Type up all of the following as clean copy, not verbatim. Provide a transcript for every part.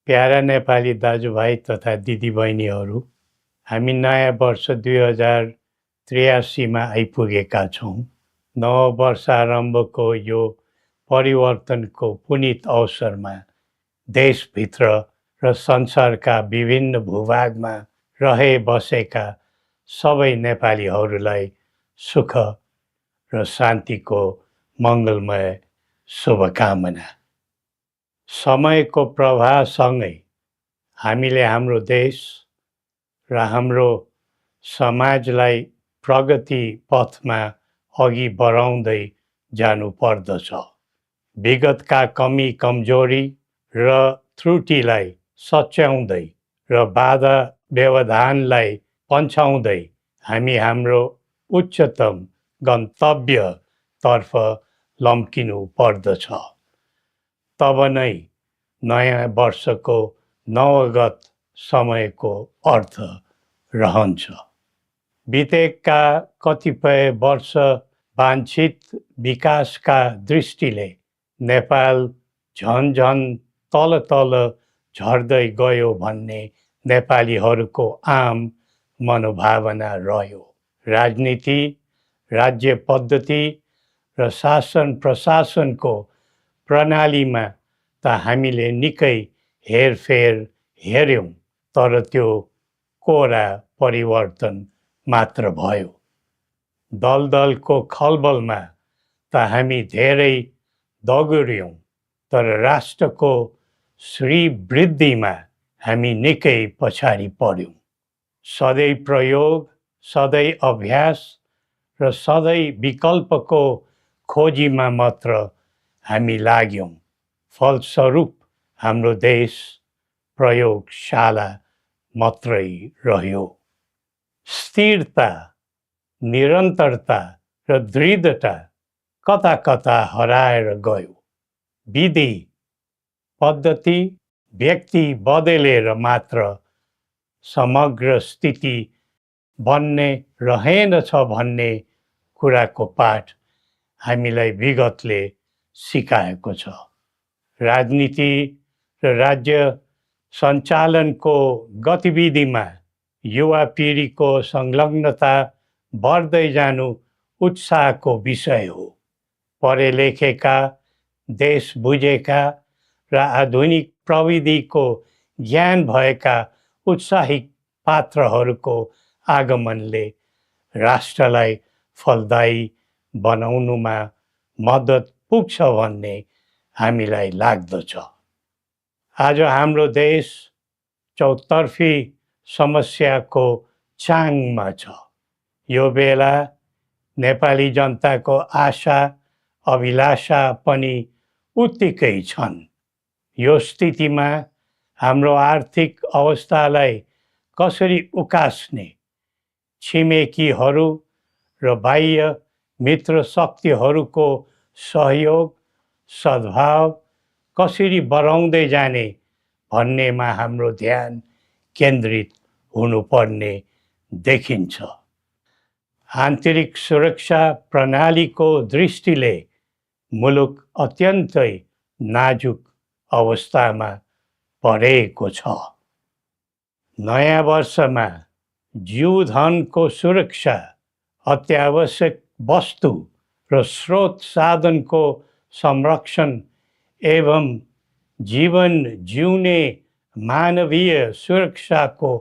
Para Nepali दाजुभाइ तथा दिदीबहिनीहरू, हामी नयाँ वर्ष 2083 आइपुगेका छौँ। नव वर्ष आरम्भको यो परिवर्तनको पुनीत अवसरमा देशभित्र र संसारका विभिन्न भूभागमा रहे बसेका सबै नेपालीहरूलाई सुख र शान्तिको मङ्गलमय शुभकामना। समयको प्रवाहसँगै हामीले हाम्रो देश र हाम्रो समाजलाई प्रगति पथमा अघि बढाउँदै जानुपर्दछ। विगतका कमी कमजोरी र त्रुटिलाई सच्याउँदै र बाधा व्यवधानलाई पन्छाउँदै हामी हाम्रो उच्चतम गन्तव्यतर्फ लम्किनु पर्दछ। तब नै नयाँ वर्षको नवगत समयको अर्थ रहन्छ। बितेका कतिपय वर्ष वाञ्छित विकासका दृष्टिले नेपाल झन तल तल झर्दै गयो भन्ने नेपालीहरूको आम मनोभावना रह्यो। राजनीति, राज्य पद्धति र शासन प्रशासनको प्रणालीमा त हामीले निकै हेरफेर हेर्यौँ, तर त्यो कोरा परिवर्तन मात्र भयो। दलदलको खलबलमा त हामी धेरै दगुर्यौँ, तर राष्ट्रको श्रीवृद्धिमा हामी निकै पछाडि पर्यौँ। सधैँ प्रयोग, सधैँ अभ्यास र सधैँ विकल्पको खोजीमा मात्र हामी लाग्यौँ। फलस्वरूप हाम्रो देश प्रयोगशाला मात्रै रह्यो। स्थिरता, निरन्तरता र दृढता कता कता हराएर गयो। विधि पद्धति व्यक्ति बदलेर मात्र समग्र स्थिति बन्ने रहेनछ भन्ने कुराको पाठ हामीलाई विगतले सिकाएको छ। राजनीति र राज्य सञ्चालनको गतिविधिमा युवा पिँढीको संलग्नता बढ्दै जानु उत्साहको विषय हो। पढे लेखेका, देश बुझेका र आधुनिक प्रविधिको ज्ञान भएका उत्साही पात्रहरूको आगमनले राष्ट्रलाई फलदायी बनाउनुमा मद्दत पुग्छ भन्ने हामीलाई लाग्दछ। आज हाम्रो देश चौतर्फी समस्याको चाङमा छ। यो बेला नेपाली जनताको आशा अभिलाषा पनि उत्तिकै छन्। यो स्थितिमा हाम्रो आर्थिक अवस्थालाई कसरी उकास्ने, छिमेकीहरू र बाह्य मित्र शक्तिहरूको सहयोग सद्भाव कसरी बढाउँदै जाने भन्नेमा हाम्रो ध्यान केन्द्रित हुनुपर्ने देखिन्छ। आन्तरिक सुरक्षा प्रणालीको दृष्टिले मुलुक अत्यन्तै नाजुक अवस्थामा परेको छ। नयाँ वर्षमा जीवधनको सुरक्षा, अत्यावश्यक वस्तु र स्रोत साधनको संरक्षण एवं जीवन जिउने मानवीय सुरक्षाको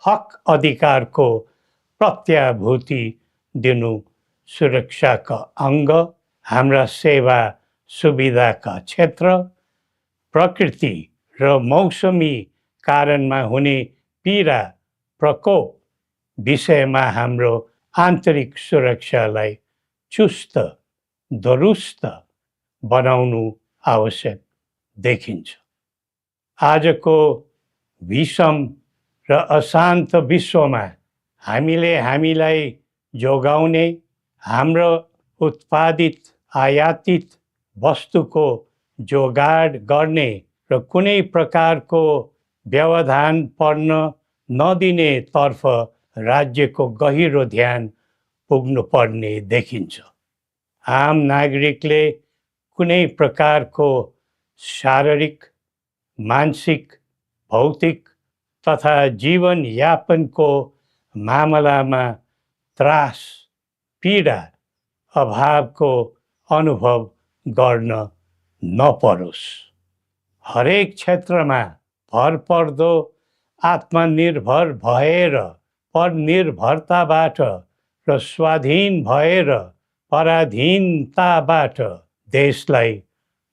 हक अधिकारको प्रत्याभूति दिनु सुरक्षाका अङ्ग। हाम्रा सेवा सुविधाका क्षेत्र, प्रकृति र मौसमी कारणमा हुने पीडा प्रकोप विषयमा हाम्रो आन्तरिक सुरक्षालाई चुस्त दुरुस्त बनाउनु आवश्यक देखिन्छ। आजको विषम र अशान्त विश्वमा हामीले हामीलाई जोगाउने, हाम्रो उत्पादित आयातित वस्तुको जोगाड गर्ने र कुनै प्रकारको व्यवधान पर्न नदिने तर्फ राज्यको गहिरो ध्यान पुग्नुपर्ने देखिन्छ। आम नागरिकले कुनै प्रकारको शारीरिक, मानसिक भौतिक तथा जीवनयापनको मामलामा त्रास, पीडा, अभावको अनुभव गर्न नपरोस्। हरेक क्षेत्रमा भरपर्दो आत्मनिर्भर भएर परनिर्भरताबाट र स्वाधीन भएर पराधीनताबाट देशलाई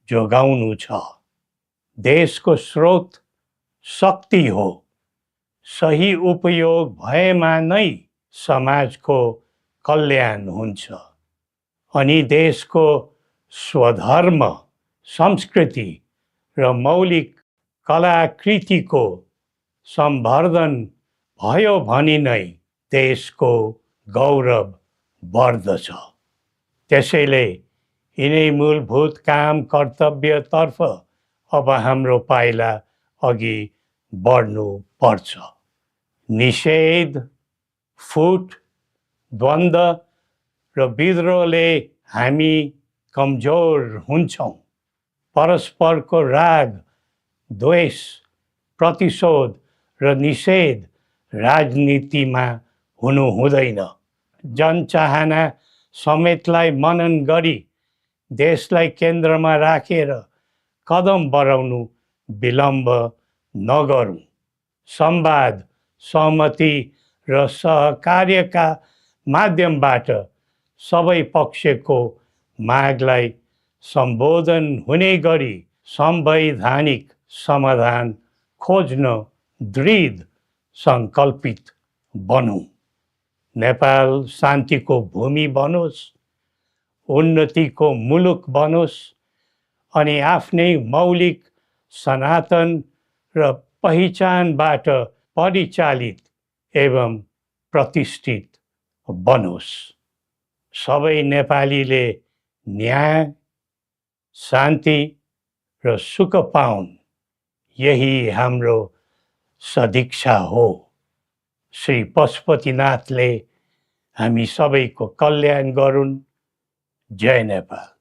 जोगाउनु छ। देशको स्रोत शक्ति हो। सही उपयोग भएमा नै समाजको कल्याण हुन्छ अनि देशको स्वधर्म, संस्कृति र मौलिक कलाकृतिको सम्वर्धन भयो भने नै देशको गौरव बढ्दछ। त्यसैले यिनै मूलभूत काम कर्तव्यतर्फ अब हाम्रो पाइला अघि बढ्नु पर्छ। निषेध, फुट, द्वन्द्व र विद्रोहले हामी कमजोर हुन्छौँ। परस्परको राग, द्वेष, प्रतिशोध र निषेध राजनीतिमा हुनु हुँदैन। जनचाहना समेतलाई मनन गरी देशलाई केन्द्रमा राखेर कदम बढाउनु विलम्ब नगरौँ। संवाद, सहमति र सहकार्यका माध्यमबाट सबै पक्षको मागलाई सम्बोधन हुने गरी संवैधानिक समाधान खोज्न दृढ सङ्कल्पित बनौँ। नेपाल शान्तिको भूमि बनोस्, उन्नतिको मुलुक बनोस् अनि आफ्नै मौलिक, सनातन र पहिचानबाट परिचालित एवं प्रतिष्ठित बनोस्। सबै नेपालीले न्याय, शान्ति र सुख पाउन्, यही हाम्रो सदिच्छा हो। श्री पशुपतिनाथले हामी सबैको कल्याण गरून्। जय नेपाल।